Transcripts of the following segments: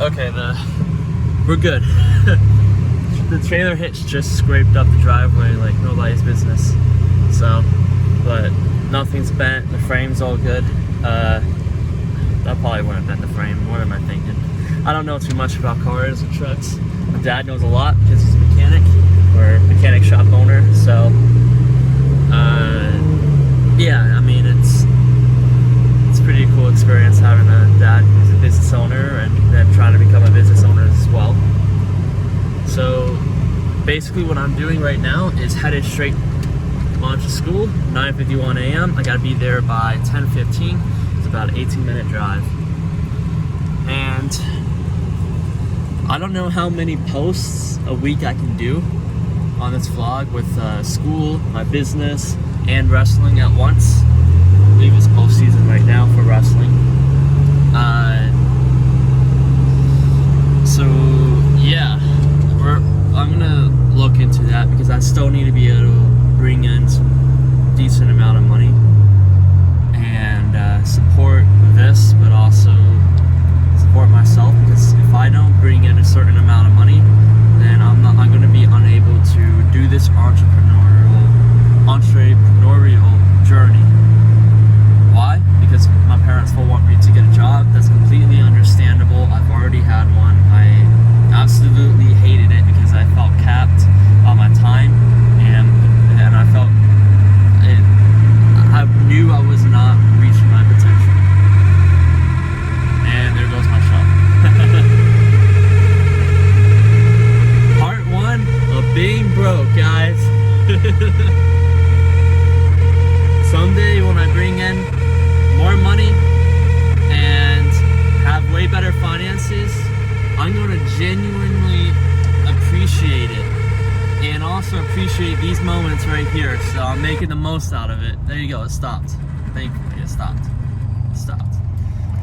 Okay, we're good. The trailer hitch just scraped up the driveway like nobody's business. So, but nothing's bent. The frame's all good. That probably wouldn't bent the frame. What am I thinking? I don't know too much about cars or trucks. My dad knows a lot because he's a mechanic or mechanic shop owner. So, yeah, I mean it's a pretty cool experience having a dad who's a business owner and then trying to become a business owner as well. So basically what I'm doing right now is headed straight to school, 9:51 a.m. I gotta be there by 10:15. It's about an 18-minute drive. And I don't know how many posts a week I can do on this vlog with school, my business, and wrestling at once. I believe it's postseason right now for wrestling. So yeah, I'm gonna look into that because I still need to be able to bring in some decent amount of money and support this, but also support myself, because if I don't bring in a certain amount of money, then I'm going to be unable to do this entrepreneurial journey. Why? Because my parents will want me to get a job. That's completely understandable. I've already had one. I absolutely hated it because I felt capped on my time, and I felt it. I knew I was not reaching my potential. And there goes my shop. Part 1 of being broke, guys. Someday when I bring in more money and have way better finances, I'm going to genuinely appreciate it. And also appreciate these moments right here. So I'm making the most out of it. There you go, it stopped. Thankfully, it stopped. It stopped.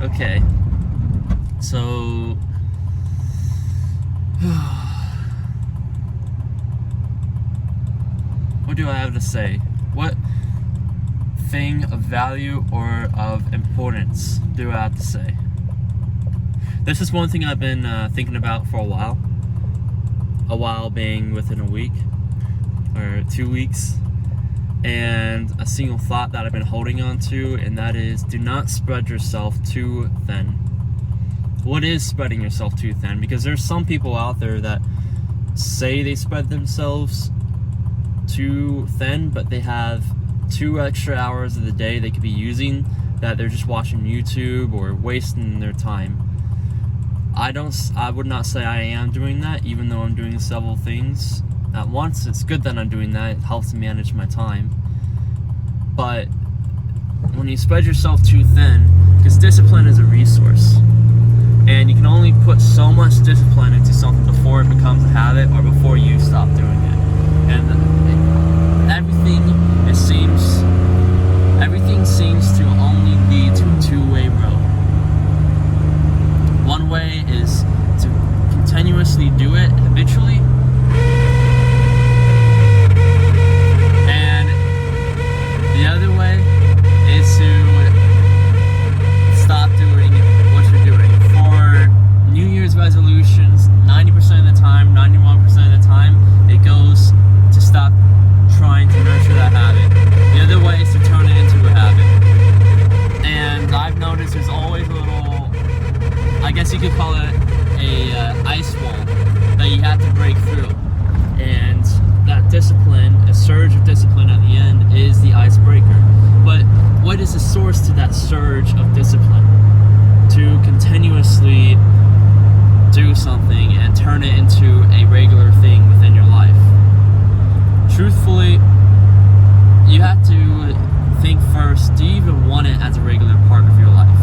Okay. So what do I have to say? What thing of value or of importance do I have to say? This is one thing I've been thinking about for a while. A while being within a week or 2 weeks. And a single thought that I've been holding on to, and that is, do not spread yourself too thin. What is spreading yourself too thin? Because there's some people out there that say they spread themselves too thin, but they have 2 extra hours of the day they could be using that they're just watching YouTube or wasting their time. I would not say I am doing that, even though I'm doing several things at once. It's good that I'm doing that. It helps me manage my time. But when you spread yourself too thin, because discipline is a resource, and you can only put so much discipline into something before it becomes a habit or before you stop doing it. And everything seems to only lead to a two-way road. One way is to continuously do it habitually, and the other way is to stop doing what you're doing. For New Year's resolutions, 90% of the time, 91% of the time, it goes to stop trying to nurture that habit. The other way is to turn it into a habit. And I've noticed there's always a little, I guess you could call it a ice wall that you have to break through. And that discipline, a surge of discipline at the end, is the icebreaker. But what is the source to that surge of discipline? To continuously do something and turn it into a regular thing within your life. Truthfully, you have to think first, do you even want it as a regular part of your life?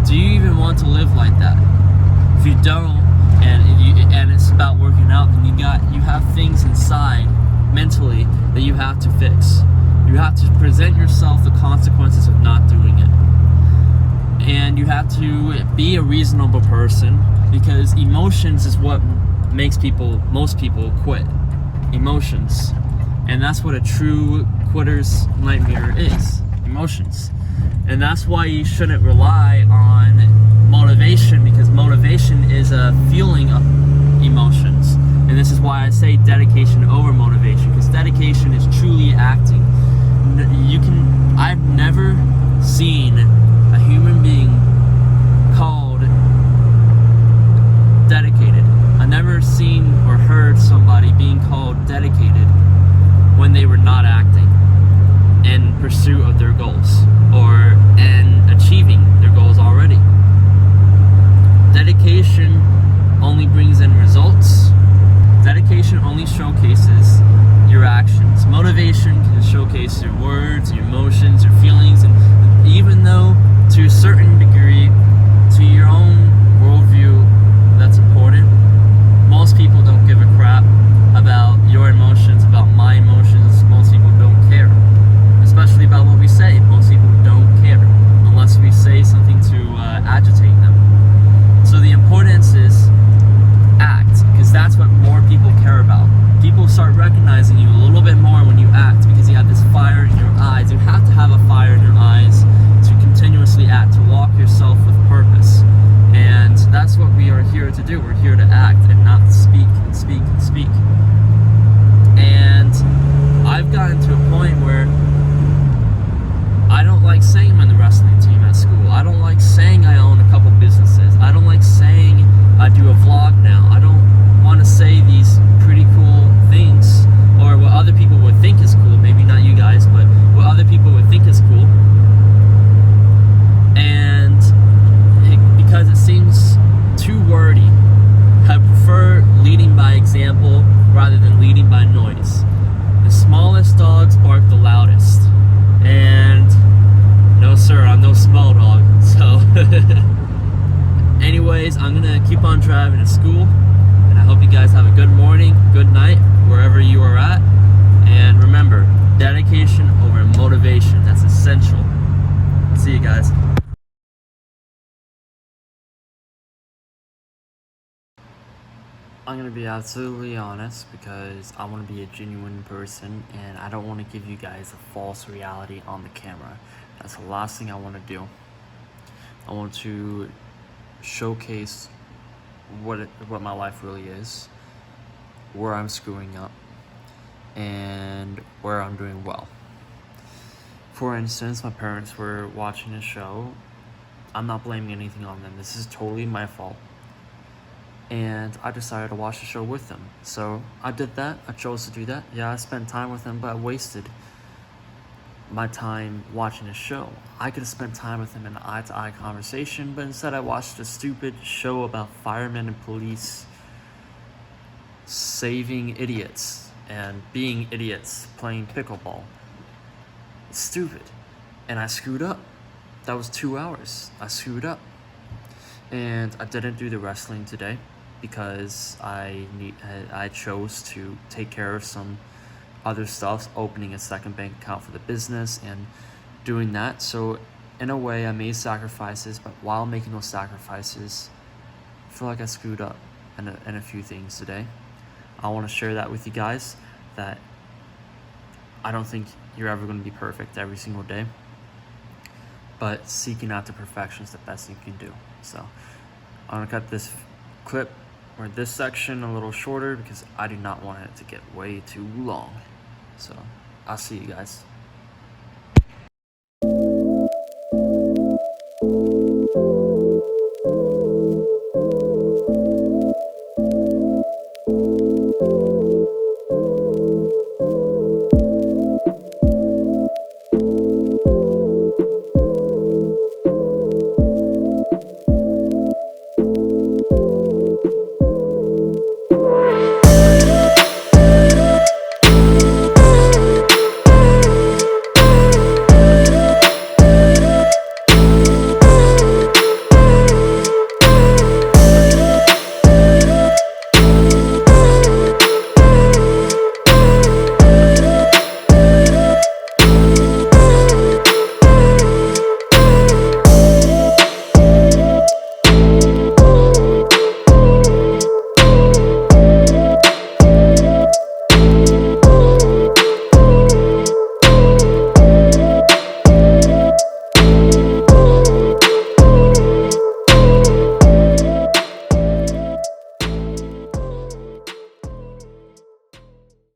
Do you even want to live like that? If you don't, and it's about working out, then you have things inside mentally that you have to fix. You have to present yourself the consequences of not doing it. And you have to be a reasonable person, because emotions is what makes most people quit. Emotions. And that's what a true quitter's nightmare is. Emotions. And that's why you shouldn't rely on motivation, because motivation is a feeling of emotions. And this is why I say dedication over motivation, because dedication is truly acting. I've never seen a human being called dedicated. I've never seen or heard somebody being called dedicated when they were not acting in pursuit of their goals or in achieving their goals already. Dedication only brings in results. Dedication only showcases your actions. Motivation can showcase your words, your emotions, your feelings, and even though to a certain degree, to your own worldview, that's important, most people don't give a crap about your emotions, about my emotions. Most people don't care, especially about what we say. Most people don't care unless we say something to agitate them. So the importance is act, because that's what more people care about. People start recognizing you a little bit more when you act, because you have this fire in your eyes. You have to have a fire in your eyes to continuously act, to walk yourself with purpose. And that's what we are here to do. We're here to act and not speak and speak and speak. And I've gotten to a point where I don't like saying I'm in the wrestling team at school. I don't like saying I own a couple businesses. I don't like saying I do a vlog now. I don't want to say these pretty cool things, or what other people would think is cool. Maybe not you guys, but what other people would think is cool. And because it seems too wordy, I prefer leading by example rather than leading by noise. The smallest dogs bark the loudest. And no sir, I'm no small dog. So anyways, I'm gonna keep on driving to school, and I hope you guys have a good morning, good night, wherever you are at. And remember, dedication over motivation. That's essential. See you guys. I'm gonna be absolutely honest, because I want to be a genuine person and I don't want to give you guys a false reality on the camera. That's the last thing I want to do. I want to showcase what my life really is, where I'm screwing up, and where I'm doing well. For instance, my parents were watching a show. I'm not blaming anything on them. This is totally my fault. And I decided to watch the show with them. So I did that. I chose to do that. Yeah, I spent time with them, but I wasted my time watching a show. I could have spent time with them in an eye-to-eye conversation, but instead I watched a stupid show about firemen and police saving idiots and being idiots playing pickleball. It's stupid. And I screwed up. That was 2 hours. I screwed up. And I didn't do the wrestling today because I chose to take care of some other stuff, opening a second bank account for the business and doing that. So in a way, I made sacrifices, but while making those sacrifices, I feel like I screwed up in a few things today. I want to share that with you guys, that I don't think you're ever going to be perfect every single day, but seeking out the perfection is the best thing you can do. So I'm going to cut this clip or this section a little shorter because I do not want it to get way too long. So I'll see you guys.